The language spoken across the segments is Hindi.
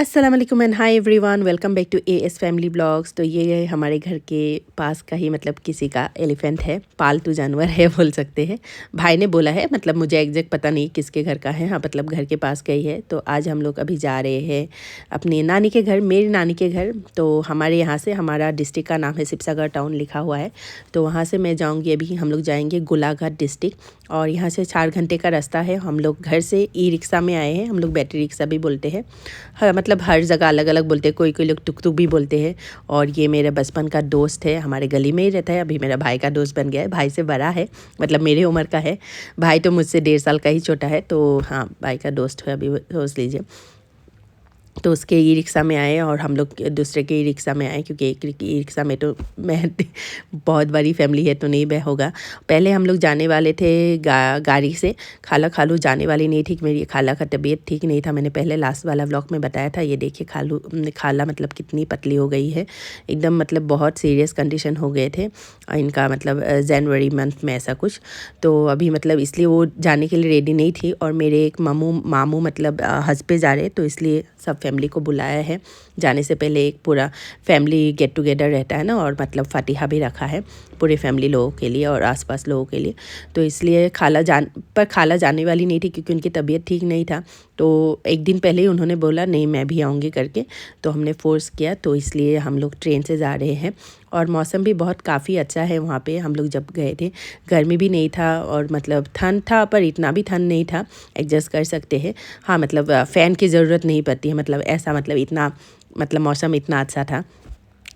अस्सलाम वालेकुम and hi everyone, welcome back to AS family blogs. तो ये हमारे घर के पास का ही मतलब किसी का एलिफेंट है, पालतू जानवर है बोल सकते हैं। भाई ने बोला है, मतलब मुझे एग्जैक्ट पता नहीं किसके घर का है। हाँ, मतलब घर के पास का ही है। तो आज हम लोग अभी जा रहे हैं अपनी नानी के घर, मेरी नानी के घर। तो हमारे यहाँ से, हमारा डिस्ट्रिक्ट का नाम है शिवसागर टाउन लिखा हुआ है। तो वहाँ से मैं जाऊँगी, अभी हम लोग जाएँगे गोलाघाट डिस्ट्रिक्ट। और यहाँ से 4 घंटे का रास्ता है। हम लोग घर से ई रिक्शा में आए हैं, हम लोग बैटरी रिक्शा भी बोलते हैं। हाँ, मतलब हर जगह अलग अलग बोलते हैं, कोई कोई लोग टुक टुक भी बोलते हैं। और ये मेरे बचपन का दोस्त है, हमारे गली में ही रहता है। अभी मेरा भाई का दोस्त बन गया है, भाई से बड़ा है, मतलब मेरे उम्र का है। भाई तो मुझसे 1.5 साल का ही छोटा है। तो हाँ, भाई का दोस्त है, अभी सोच लीजिए। तो उसके ई रिक्शा में आए और हम लोग दूसरे के ई रिक्शा में आए, क्योंकि एक ई रिक्शा में तो मैं बहुत बड़ी फैमिली है तो नहीं बह होगा। पहले हम लोग जाने वाले थे गाड़ी से। खालू जाने वाली नहीं थी, मेरी खाला का तबीयत ठीक नहीं था। मैंने पहले लास्ट वाला व्लॉग में बताया था। ये देखिए खाला मतलब कितनी पतली हो गई है एकदम, मतलब बहुत सीरियस कंडीशन हो गए थे इनका, मतलब जनवरी मंथ में ऐसा कुछ। तो अभी मतलब इसलिए वो जाने के लिए रेडी नहीं थी। और मेरे एक मामू मतलब हज पे जा रहे, तो इसलिए सब फैमिली को बुलाया है। जाने से पहले एक पूरा फैमिली गेट टुगेदर रहता है ना, और मतलब फातिहा भी रखा है पूरे फैमिली लोगों के लिए और आसपास लोगों के लिए। तो इसलिए खाला जाने वाली नहीं थी, क्योंकि उनकी तबीयत ठीक नहीं था। तो एक दिन पहले ही उन्होंने बोला नहीं मैं भी आऊँगी करके, तो हमने फोर्स किया। तो इसलिए हम लोग ट्रेन से जा रहे हैं। और मौसम भी बहुत काफ़ी अच्छा है वहाँ पे। हम लोग जब गए थे गर्मी भी नहीं था, और मतलब ठंड था पर इतना भी ठंड नहीं था, एडजस्ट कर सकते हैं। हाँ, मतलब फ़ैन की ज़रूरत नहीं पड़ती है, मतलब ऐसा, मतलब इतना, मतलब मौसम इतना अच्छा था।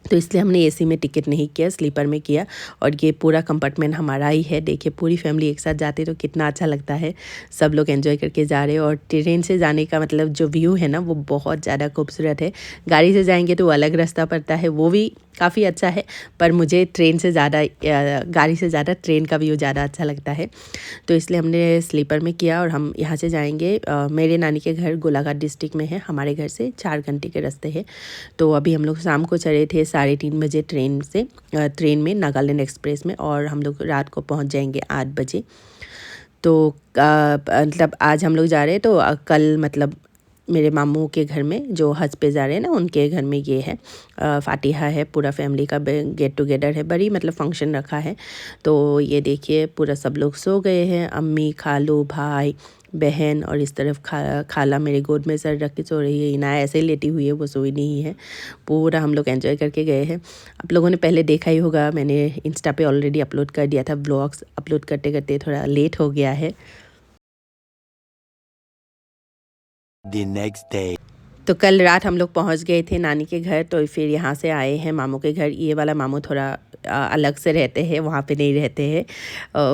तो इसलिए हमने एसी में टिकट नहीं किया, स्लीपर में किया। और ये पूरा कंपार्टमेंट हमारा ही है। देखिए पूरी फैमिली एक साथ जाते तो कितना अच्छा लगता है। सब लोग एंजॉय करके जा रहे हैं। और ट्रेन से जाने का मतलब जो व्यू है ना, वो बहुत ज़्यादा खूबसूरत है। गाड़ी से जाएंगे तो अलग रास्ता पड़ता है, वो भी काफ़ी अच्छा है। पर मुझे ट्रेन से ज़्यादा, गाड़ी से ज़्यादा ट्रेन का व्यू ज़्यादा अच्छा लगता है। तो इसलिए हमने स्लीपर में किया। और हम यहाँ से जाएंगे, मेरे नानी के घर गोलाघाट डिस्ट्रिक्ट में है, हमारे घर से 4 घंटे के रास्ते है। तो अभी हम लोग शाम को चढ़े थे 3:30 बजे ट्रेन में, नागालैंड एक्सप्रेस में। और हम लोग रात को पहुँच जाएंगे 8 बजे। तो मतलब आज हम लोग जा रहे हैं। तो कल मतलब मेरे मामू के घर में जो हज पे जा रहे हैं ना, उनके घर में ये है फातिहा है, पूरा फैमिली का गेट टुगेदर है, बड़ी मतलब फंक्शन रखा है। तो ये देखिए पूरा सब लोग सो गए हैं, अम्मी, खालू, भाई, बहन। और इस तरफ खाला मेरे गोद में सर रख के सो रही है। इनाया ऐसे ही लेटी हुई है, वो सोई नहीं है। पूरा हम लोग एंजॉय करके गए हैं। आप लोगों ने पहले देखा ही होगा, मैंने इंस्टा पे ऑलरेडी अपलोड कर दिया था। ब्लॉग्स अपलोड करते करते थोड़ा लेट हो गया है। The next day. तो कल रात हम लोग पहुंच गए थे नानी के घर। तो फिर यहाँ से आए हैं मामू के घर। ये वाला मामू थोड़ा अलग से रहते हैं, वहाँ पे नहीं रहते हैं।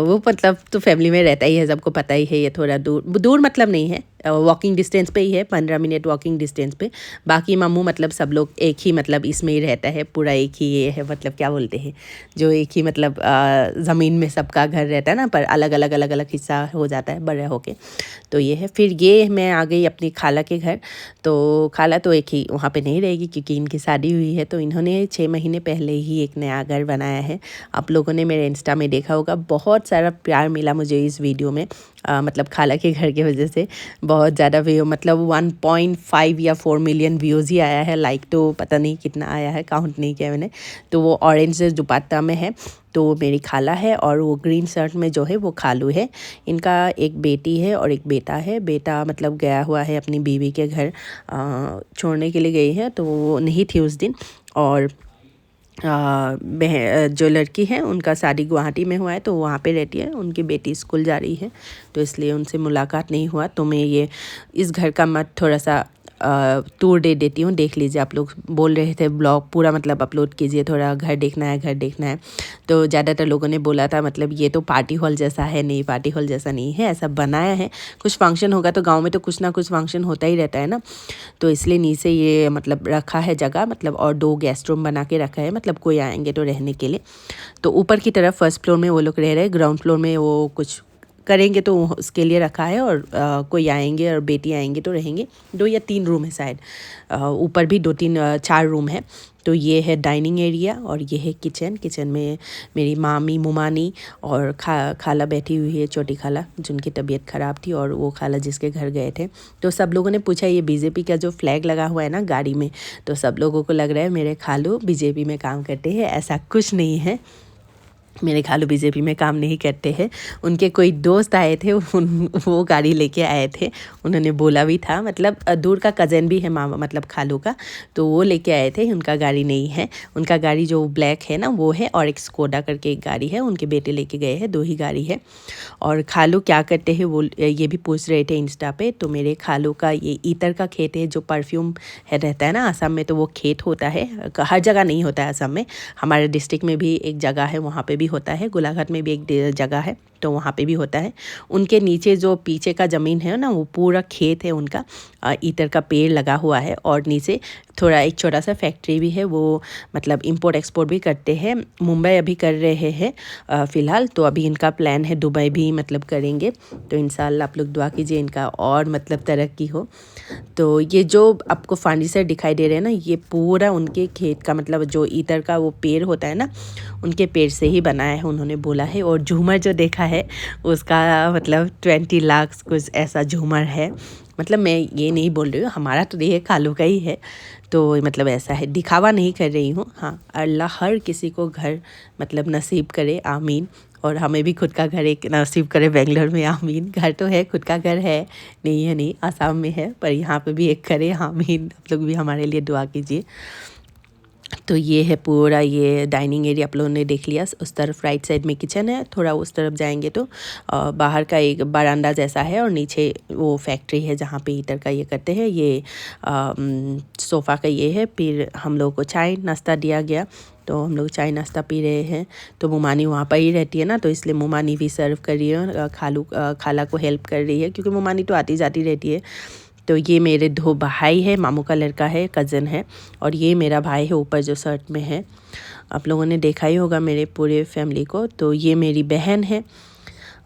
वो मतलब तो फैमिली में रहता ही है, सबको पता ही है। ये थोड़ा दूर मतलब नहीं है, वॉकिंग डिस्टेंस पे ही है, 15 मिनट वॉकिंग डिस्टेंस पे। बाकी मामू मतलब सब लोग एक ही, मतलब इसमें ही रहता है पूरा, एक ही ये है, मतलब क्या बोलते हैं जो एक ही, मतलब ज़मीन में सबका घर रहता है ना, पर अलग अलग हिस्सा हो जाता है बड़ा होके। तो ये है। फिर ये मैं आ गई अपनी खाला के घर। तो खाला तो एक ही वहाँ पे नहीं रहेगी, क्योंकि इनकी शादी हुई है। तो इन्होंने 6 महीने पहले ही एक नया घर बनाया है। आप लोगों ने मेरे इंस्टा में देखा होगा, बहुत सारा प्यार मिला मुझे इस वीडियो में। मतलब खाला के घर की वजह से बहुत ज़्यादा व्यू, मतलब 1.5 या 4 मिलियन व्यूज़ ही आया है। लाइक तो पता नहीं कितना आया है, काउंट नहीं किया मैंने। तो वो ऑरेंज दुपट्टा में है, तो मेरी खाला है। और वो ग्रीन शर्ट में जो है वो खालू है। इनका एक बेटी है और एक बेटा है। बेटा मतलब गया हुआ है अपनी बीवी के घर, छोड़ने के लिए गई है, तो वो नहीं थी उस दिन। और जो लड़की है उनका शादी गुवाहाटी में हुआ है, तो वहाँ पे रहती है। उनकी बेटी स्कूल जा रही है, तो इसलिए उनसे मुलाकात नहीं हुआ। तो मैं ये इस घर का मत थोड़ा सा टूर दे देती हूँ, देख लीजिए। आप लोग बोल रहे थे ब्लॉग पूरा मतलब अपलोड कीजिए, थोड़ा घर देखना है, घर देखना है। तो ज़्यादातर लोगों ने बोला था मतलब ये तो पार्टी हॉल जैसा है। नहीं, पार्टी हॉल जैसा नहीं है, ऐसा बनाया है। कुछ फंक्शन होगा तो गांव में तो कुछ ना कुछ फंक्शन होता ही रहता है ना, तो इसलिए नीचे ये मतलब रखा है जगह, मतलब और 2 गेस्ट रूम बना के रखा है, मतलब कोई आएंगे तो रहने के लिए। तो ऊपर की तरफ फर्स्ट फ्लोर में वो लोग रह रहे हैं, ग्राउंड फ्लोर में वो कुछ करेंगे तो उसके लिए रखा है, और कोई आएंगे और बेटी आएंगे तो रहेंगे। 2 या 3 रूम है शायद, ऊपर भी 4 रूम है। तो ये है डाइनिंग एरिया और ये है किचन। किचन में मेरी मामी मुमानी और खाला बैठी हुई है, छोटी खाला जिनकी तबीयत ख़राब थी, और वो खाला जिसके घर गए थे। तो सब लोगों ने पूछा ये बीजेपी का जो फ्लैग लगा हुआ है ना गाड़ी में, तो सब लोगों को लग रहा है मेरे खालू बीजेपी में काम करते हैं। ऐसा कुछ नहीं है, मेरे खालू बीजेपी में काम नहीं करते हैं। उनके कोई दोस्त आए थे, वो गाड़ी लेके आए थे, उन्होंने बोला भी था, मतलब दूर का कज़न भी है मामा मतलब खालू का, तो वो लेके आए थे। उनका गाड़ी नहीं है, उनका गाड़ी जो ब्लैक है ना वो है, और एक स्कोडा करके एक गाड़ी है, उनके बेटे लेके गए हैं, 2 ही गाड़ी है। और खालू क्या करते हैं वो ये भी पूछ रहे थे इंस्टा पे। तो मेरे खालू का ये ईतर का खेत है, जो परफ्यूम है रहता है ना असम में, तो वो खेत होता है, हर जगह नहीं होता है असम में। हमारे डिस्ट्रिक्ट में भी एक जगह है, वहाँ पे भी होता है, गोलाघाट में भी एक जगह है, तो वहाँ पे भी होता है। उनके नीचे जो पीछे का ज़मीन है ना वो पूरा खेत है उनका, ईतर का पेड़ लगा हुआ है, और नीचे थोड़ा एक छोटा सा फैक्ट्री भी है, वो मतलब इंपोर्ट एक्सपोर्ट भी करते हैं। मुंबई अभी कर रहे हैं फ़िलहाल, तो अभी इनका प्लान है दुबई भी मतलब करेंगे। तो इंशाल्लाह आप लोग दुआ कीजिए इनका और मतलब तरक्की हो। तो ये जो आपको फर्नीचर दिखाई दे रहे हैं ना, ये पूरा उनके खेत का मतलब जो ईतर का वो पेड़ होता है ना, उनके पेड़ से ही बनाया है उन्होंने बोला है। और झूमर जो देखा है उसका मतलब 20 लाख कुछ ऐसा झूमर है। मतलब मैं ये नहीं बोल रही हूँ, हमारा तो ये खालू का ही है, तो मतलब ऐसा है, दिखावा नहीं कर रही हूँ। हाँ, अल्लाह हर किसी को घर मतलब नसीब करे, आमीन। और हमें भी खुद का घर एक नसीब करे बेंगलोर में, आमीन। घर तो है, खुद का घर है, नहीं है नहीं, आसाम में है, पर यहाँ पे भी एक करे, आमीन। आप लोग भी हमारे लिए दुआ कीजिए। तो ये है पूरा ये डाइनिंग एरिया आप लोगों ने देख लिया। उस तरफ राइट साइड में किचन है, थोड़ा उस तरफ जाएंगे तो बाहर का एक बरामदा जैसा है, और नीचे वो फैक्ट्री है जहाँ पे हीटर का ये करते हैं। ये सोफ़ा का ये है। फिर हम लोग को चाय नाश्ता दिया गया, तो हम लोग चाय नाश्ता पी रहे हैं। तो मुमानी वहाँ पर ही रहती है ना, तो इसलिए मुमानी भी सर्व कर रही है, खाला को हेल्प कर रही है, क्योंकि मुमानी तो आती जाती रहती है। तो ये मेरे 2 भाई है, मामू का लड़का है, कज़न है, और ये मेरा भाई है ऊपर जो शर्ट में है। आप लोगों ने देखा ही होगा मेरे पूरे फैमिली को। तो ये मेरी बहन है,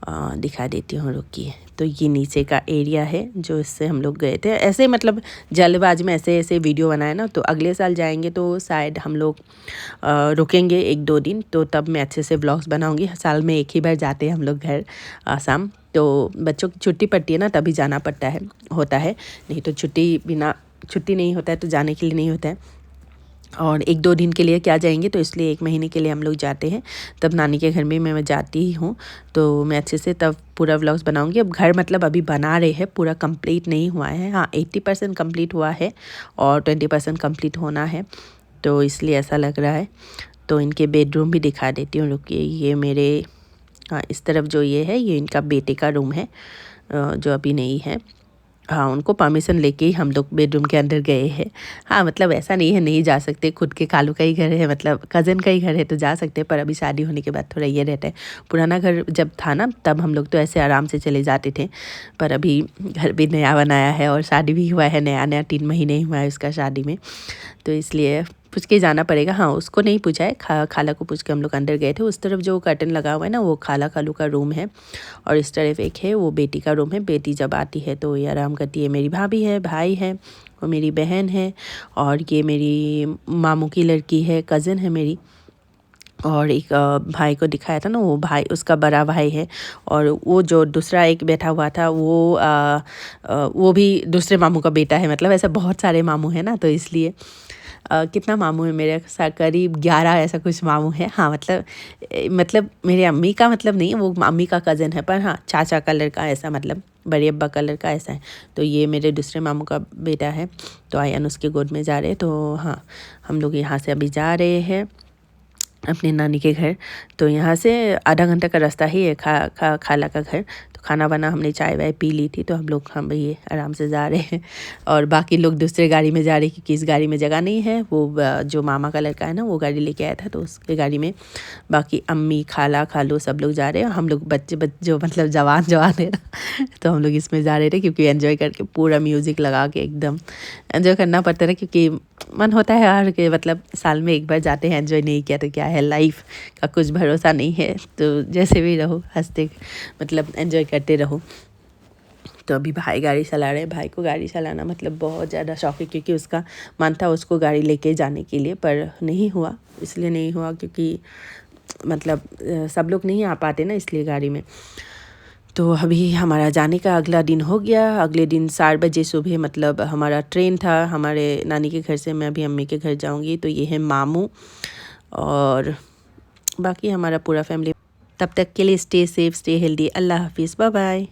दिखा देती हूँ, रुकिए। तो ये नीचे का एरिया है जो इससे हम लोग गए थे, ऐसे मतलब जल्दबाजी में ऐसे वीडियो बनाए ना। तो अगले साल जाएंगे तो शायद हम लोग रुकेंगे 1-2 दिन, तो तब मैं अच्छे से व्लॉग्स बनाऊंगी। साल में एक ही बार जाते हैं हम लोग घर आसाम, तो बच्चों की छुट्टी पड़ती है ना तभी जाना पड़ता है, होता है, नहीं तो बिना छुट्टी नहीं होता है तो जाने के लिए नहीं होता है। और 1-2 दिन के लिए क्या जाएंगे, तो इसलिए 1 महीने के लिए हम लोग जाते हैं। तब नानी के घर में मैं जाती ही हूँ, तो मैं अच्छे से तब पूरा व्लॉग्स बनाऊंगी। अब घर मतलब अभी बना रहे हैं, पूरा कंप्लीट नहीं हुआ है। हाँ, 80% कंप्लीट हुआ है और 20% कंप्लीट होना है, तो इसलिए ऐसा लग रहा है। तो इनके बेडरूम भी दिखा देती हूँ, रुकिए। ये मेरे इस तरफ जो ये है, ये इनका बेटे का रूम है, जो अभी नहीं है। हाँ, उनको परमिशन लेके ही हम लोग बेडरूम के अंदर गए हैं। हाँ, मतलब ऐसा नहीं है नहीं जा सकते, खुद के खालू का ही घर है, मतलब कज़न का ही घर है, तो जा सकते हैं। पर अभी शादी होने के बाद थोड़ा ये रहता है। पुराना घर जब था ना तब हम लोग तो ऐसे आराम से चले जाते थे, पर अभी घर भी नया बनाया है और शादी भी हुआ है, नया 3 महीने ही हुआ है उसका शादी में, तो इसलिए पूछ के जाना पड़ेगा। हाँ, उसको नहीं पूछा है, खाला को पूछ के हम लोग अंदर गए थे। उस तरफ जो कर्टन लगा हुआ है ना वो खालू का रूम है, और इस तरफ एक है वो बेटी का रूम है। बेटी जब आती है तो ये आराम करती है। मेरी भाभी है, भाई है, और मेरी बहन है, और ये मेरी मामू की लड़की है, कज़न है मेरी। और एक भाई को दिखाया था ना, वो भाई उसका बड़ा भाई है। और वो जो दूसरा एक बैठा हुआ था वो भी दूसरे मामू का बेटा है। मतलब ऐसा बहुत सारे मामू हैं ना, तो इसलिए कितना मामू है मेरे साथ, करीब 11 ऐसा कुछ मामू है। हाँ, मतलब मेरे अम्मी का मतलब नहीं, वो अम्मी का कज़न है, पर हाँ चाचा का लड़का ऐसा, मतलब बड़े अब्बा का लड़का ऐसा है। तो ये मेरे दूसरे मामू का बेटा है, तो आयन उसके गोद में जा रहे हैं। तो हाँ, हम लोग यहाँ से अभी जा रहे हैं अपने नानी के घर। तो यहाँ से आधा घंटा का रास्ता ही है खाला का घर। तो खाना वाना हमने चाय वाय पी ली थी, तो हम ये आराम से जा रहे हैं। और बाकी लोग दूसरे गाड़ी में जा रहे हैं क्योंकि इस गाड़ी में जगह नहीं है। वो जो मामा का लड़का है ना, वो गाड़ी लेके आया था, तो उसके गाड़ी में बाकी अम्मी खाला खालू सब लोग जा रहे हैं। हम लोग बच्चे जो मतलब जवान है ना, तो हम लोग इसमें जा रहे थे क्योंकि एंजॉय करके पूरा म्यूज़िक लगा के एकदम एंजॉय करना पड़ता था, क्योंकि मन होता है यार कि मतलब साल में एक बार जाते हैं, एंजॉय नहीं किया तो क्या है, लाइफ का कुछ भरोसा नहीं है। तो जैसे भी रहो, हंसते मतलब एंजॉय करते रहो। तो अभी भाई गाड़ी चला रहे हैं। भाई को गाड़ी चलाना मतलब बहुत ज़्यादा शौक है, क्योंकि उसका मन था उसको गाड़ी लेके जाने के लिए, पर नहीं हुआ। इसलिए नहीं हुआ क्योंकि मतलब सब लोग नहीं आ पाते ना, इसलिए गाड़ी में। तो अभी हमारा जाने का अगला दिन हो गया। अगले दिन 4 बजे सुबह मतलब हमारा ट्रेन था हमारे नानी के घर से। मैं अभी अम्मी के घर जाऊंगी। तो ये है मामू और बाकी हमारा पूरा फैमिली। तब तक के लिए स्टे सेफ, स्टे हेल्दी। अल्लाह हाफिज़, बाय बाय।